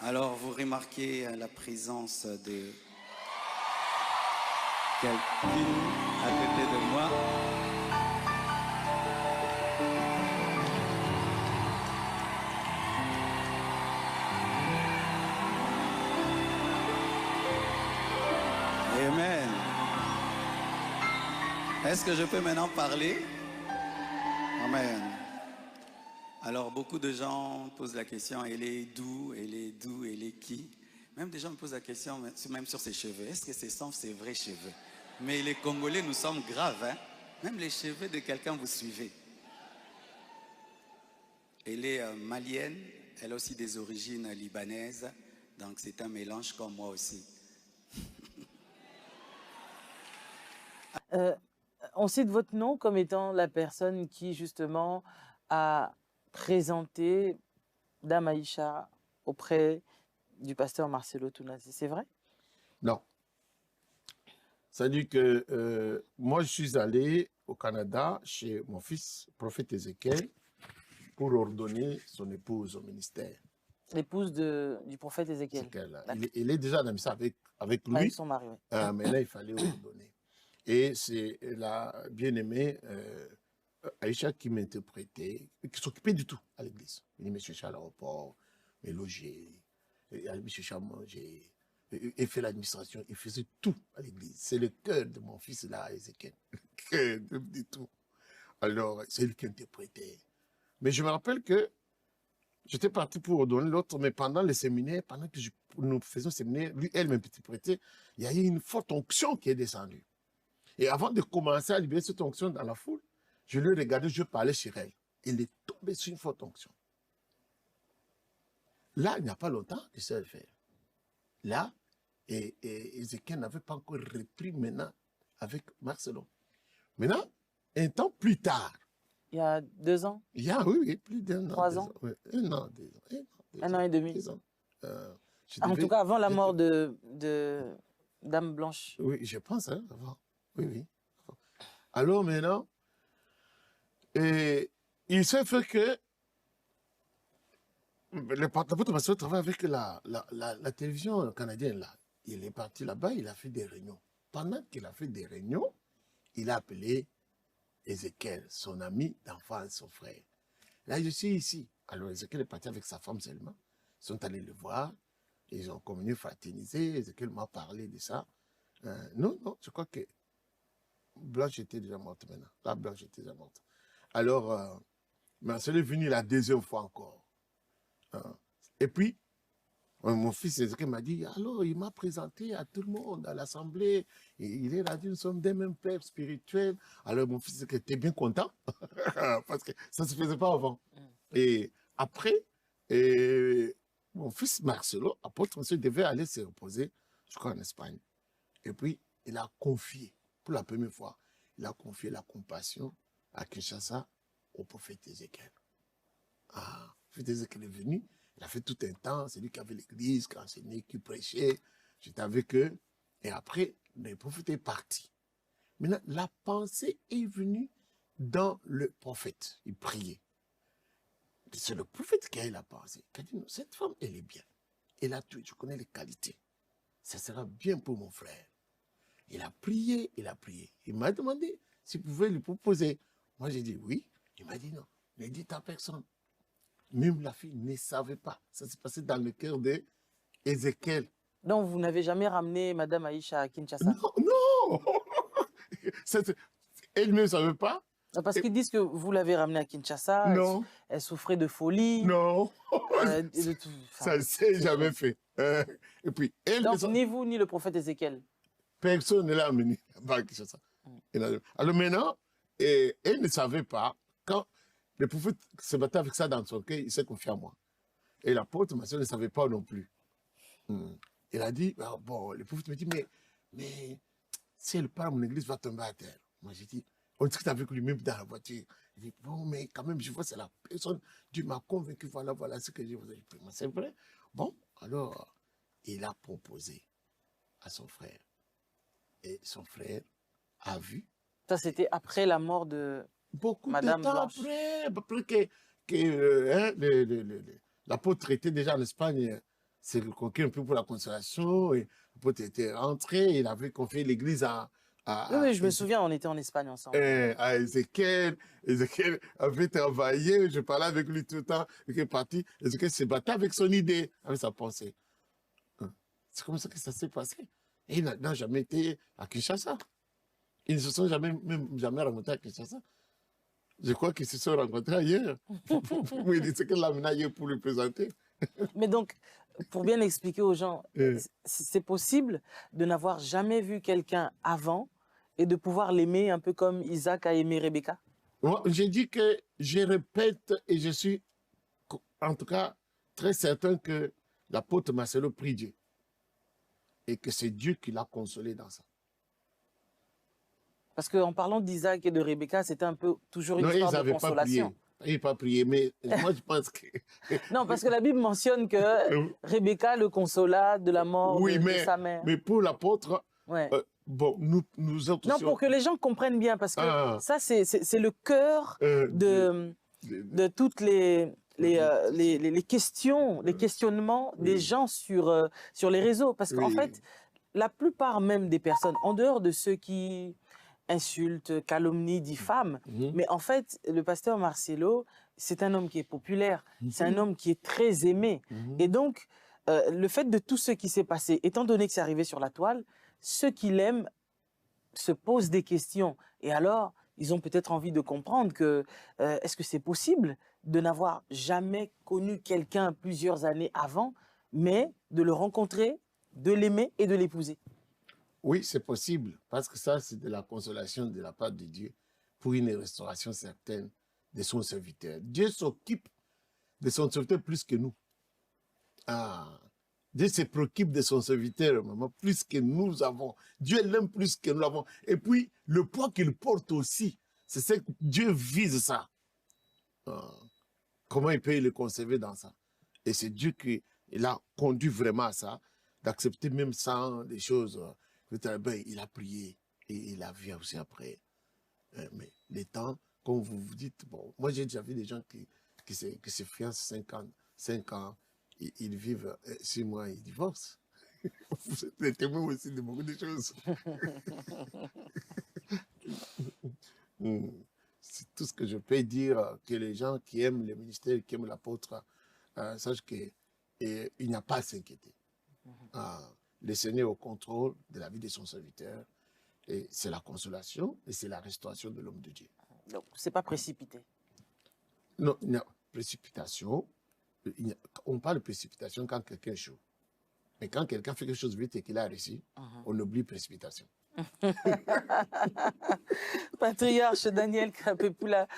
Alors, vous remarquez la présence de quelqu'un à côté de moi. Amen. Est-ce que je peux maintenant parler? Amen. Alors, beaucoup de gens posent la question, elle est d'où, elle est d'où, elle est qui? Même des gens me posent la question, même sur ses cheveux. Est-ce que ce sont ses vrais cheveux? Mais les Congolais, nous sommes graves, hein? Même les cheveux de quelqu'un, vous suivez. Elle est malienne, elle a aussi des origines libanaises, donc c'est un mélange comme moi aussi. On cite votre nom comme étant la personne qui, justement, a présenté Dame Aïcha auprès du pasteur Marcelo Tounasi. C'est vrai? Non. C'est-à-dire que moi, je suis allé au Canada chez mon fils, prophète Ézéchiel, pour ordonner son épouse au ministère. L'épouse du prophète Ézéchiel. Il est déjà dans ça avec lui. Avec son mari, oui. Mais là, il fallait ordonner. Et c'est la bien-aimée Aïcha qui m'interprétait, qui s'occupait du tout à l'église. Il me cherchait à l'aéroport, me loger, il me cherchait à manger, il fait l'administration, il faisait tout à l'église. C'est le cœur de mon fils là, Ézéchiel. Le cœur de tout. Alors, c'est lui qui interprétait. Mais je me rappelle que j'étais parti pour ordonner l'autre, mais pendant le séminaire, pendant que nous faisions le séminaire, lui, elle m'interprétait, il y a eu une forte onction qui est descendue. Et avant de commencer à libérer cette onction dans la foule, je lui regardais, je parlais sur elle. Il est tombé sur une forte onction. Là, il n'y a pas longtemps que ça le fait. Là, et Ézéchiel n'avait pas encore repris maintenant avec Marcelo. Maintenant, un temps plus tard. Il y a 2 ans? Il y a, oui, plus d'un an. 3 ans? Oui, 1 an, 2 ans. 1 an et demi. 2 ans. En tout cas, avant la mort de Dame Blanche. Oui, je pense, hein, avant. Oui, oui. Alors maintenant, il s'est fait que le porte-à-porte Marcelo travaille avec la télévision canadienne là. Il est parti là-bas, il a fait des réunions. Pendant qu'il a fait des réunions, il a appelé Ézéchiel, son ami d'enfance, son frère. Là, je suis ici. Alors Ézéchiel est parti avec sa femme seulement. Ils sont allés le voir. Ils ont communié, fraternisé. Ézéchiel m'a parlé de ça. Non, je crois que Blanche était déjà morte maintenant. La Blanche était déjà morte. Alors, Marcelo est venu la 2e fois encore. Et puis, mon fils Ézéchiel m'a dit, alors il m'a présenté à tout le monde, à l'assemblée. Il est là, nous sommes des mêmes pères spirituels. Alors mon fils Ézéchiel était bien content, parce que ça ne se faisait pas avant. Et après, mon fils Marcelo, apôtre Marcelo, devait aller se reposer, je crois, en Espagne. Et puis, il a confié, pour la première fois, il a confié la compassion à Kinshasa au prophète Ézéchiel. Le prophète Ézéchiel est venu, il a fait tout un temps, c'est lui qui avait l'église, qui enseignait, qui prêchait. J'étais avec eux. Et après, le prophète est parti. Maintenant, la pensée est venue dans le prophète. Il priait. C'est le prophète qui a eu la pensée. Il a dit, non, cette femme, elle est bien. Elle a tout, je connais les qualités. Ça sera bien pour mon frère. Il a prié, il a prié. Il m'a demandé s'il pouvait lui proposer. Moi, j'ai dit oui. Il m'a dit non. Ne dites à personne. Même la fille ne savait pas. Ça s'est passé dans le cœur d'Ézéchiel. Donc, vous n'avez jamais ramené Madame Aïcha à Kinshasa? Non. Elle ne savait pas. Parce qu'ils disent que vous l'avez ramenée à Kinshasa. Non. Elle souffrait de folie. Non. De tout. Ça ne s'est jamais fait. Et puis, elle. Donc, ni vous, ni le prophète Ézéchiel. Personne ne l'a amené à Kinshasa. Alors maintenant, elle ne savait pas. Quand le prophète se battait avec ça dans son cœur, il s'est confié à moi. Et l'apôtre Marcelo ne savait pas non plus. Il a dit, bon, le prophète me dit, mais si elle part, mon église va tomber à terre. Moi, j'ai dit, on discute avec lui même dans la voiture. Il dit, bon, mais quand même, je vois, c'est la personne, Dieu m'a convaincu, voilà ce que je vous ai dit. C'est vrai. Bon, alors, il a proposé à son frère. Et son frère a vu. Ça, c'était après la mort de Madame Blanche. Beaucoup de temps après que l'apôtre était déjà en Espagne c'est quelqu'un un peu pour la consolation. Et l'apôtre était rentré, il avait confié l'église Oui, je me souviens, on était en Espagne ensemble. à Ézéchiel. Ézéchiel avait travaillé, je parlais avec lui tout le temps, il est parti. Ézéchiel se battait avec son idée, avec sa pensée. C'est comme ça que ça s'est passé. Et il n'a jamais été à Kinshasa. Ils ne se sont jamais rencontrés à Kinshasa. Je crois qu'ils se sont rencontrés ailleurs. Oui, c'est que l'a amené ailleurs pour le présenter. Mais donc, pour bien expliquer aux gens, Euh, c'est possible de n'avoir jamais vu quelqu'un avant et de pouvoir l'aimer un peu comme Isaac a aimé Rebecca? Moi, j'ai dit que je répète et je suis en tout cas très certain que l'apôtre Marcelo prie Dieu et que c'est Dieu qui l'a consolé dans ça. Parce qu'en parlant d'Isaac et de Rebecca, c'était un peu toujours une Non, ils histoire de n'avaient pas prié. consolation. Ils n'avaient pas prié, mais moi je pense que... Non, parce que la Bible mentionne que Rebecca le consola de la mort Oui, de sa mère. mais pour l'apôtre, Ouais. bon, nous autres... Non, pour que les gens comprennent bien, parce que ça, c'est le cœur de toutes les questions, les questionnements des gens sur les réseaux. Parce qu'en fait, la plupart même des personnes, en dehors de ceux qui insultent, calomnient, diffament, mais en fait, le pasteur Marcelo, c'est un homme qui est populaire, c'est un homme qui est très aimé. Et donc, le fait de tout ce qui s'est passé, étant donné que c'est arrivé sur la toile, ceux qui l'aiment se posent des questions. Et alors, ils ont peut-être envie de comprendre que est-ce que c'est possible de n'avoir jamais connu quelqu'un plusieurs années avant, mais de le rencontrer, de l'aimer et de l'épouser? Oui, c'est possible, parce que ça, c'est de la consolation de la part de Dieu pour une restauration certaine de son serviteur. Dieu s'occupe de son serviteur plus que nous. Dieu se préoccupe de son serviteur, maman, plus que nous avons. Dieu l'aime plus que nous l'avons. Et puis, le poids qu'il porte aussi, c'est ce que Dieu vise ça. Comment il peut le conserver dans ça? Et c'est Dieu qui l'a conduit vraiment à ça, d'accepter même sans des choses. Ben, il a prié et il a vu aussi après. Mais les temps, comme vous vous dites, bon, moi j'ai déjà vu des gens qui se fiancent 5 ans, ils vivent 6 mois, ils divorcent. Vous êtes les témoins aussi de beaucoup de choses. C'est tout ce que je peux dire, que les gens qui aiment le ministère, qui aiment l'apôtre, sachent qu'il n'y a pas à s'inquiéter. Le Seigneur est au contrôle de la vie de son serviteur. Et c'est la consolation et c'est la restauration de l'homme de Dieu. Donc, c'est pas précipité. Non, il y a précipitation. On parle de précipitation quand quelqu'un est chaud. Mais quand quelqu'un fait quelque chose vite et qu'il a réussi, on oublie précipitation. Patriarche Daniel Krapepula,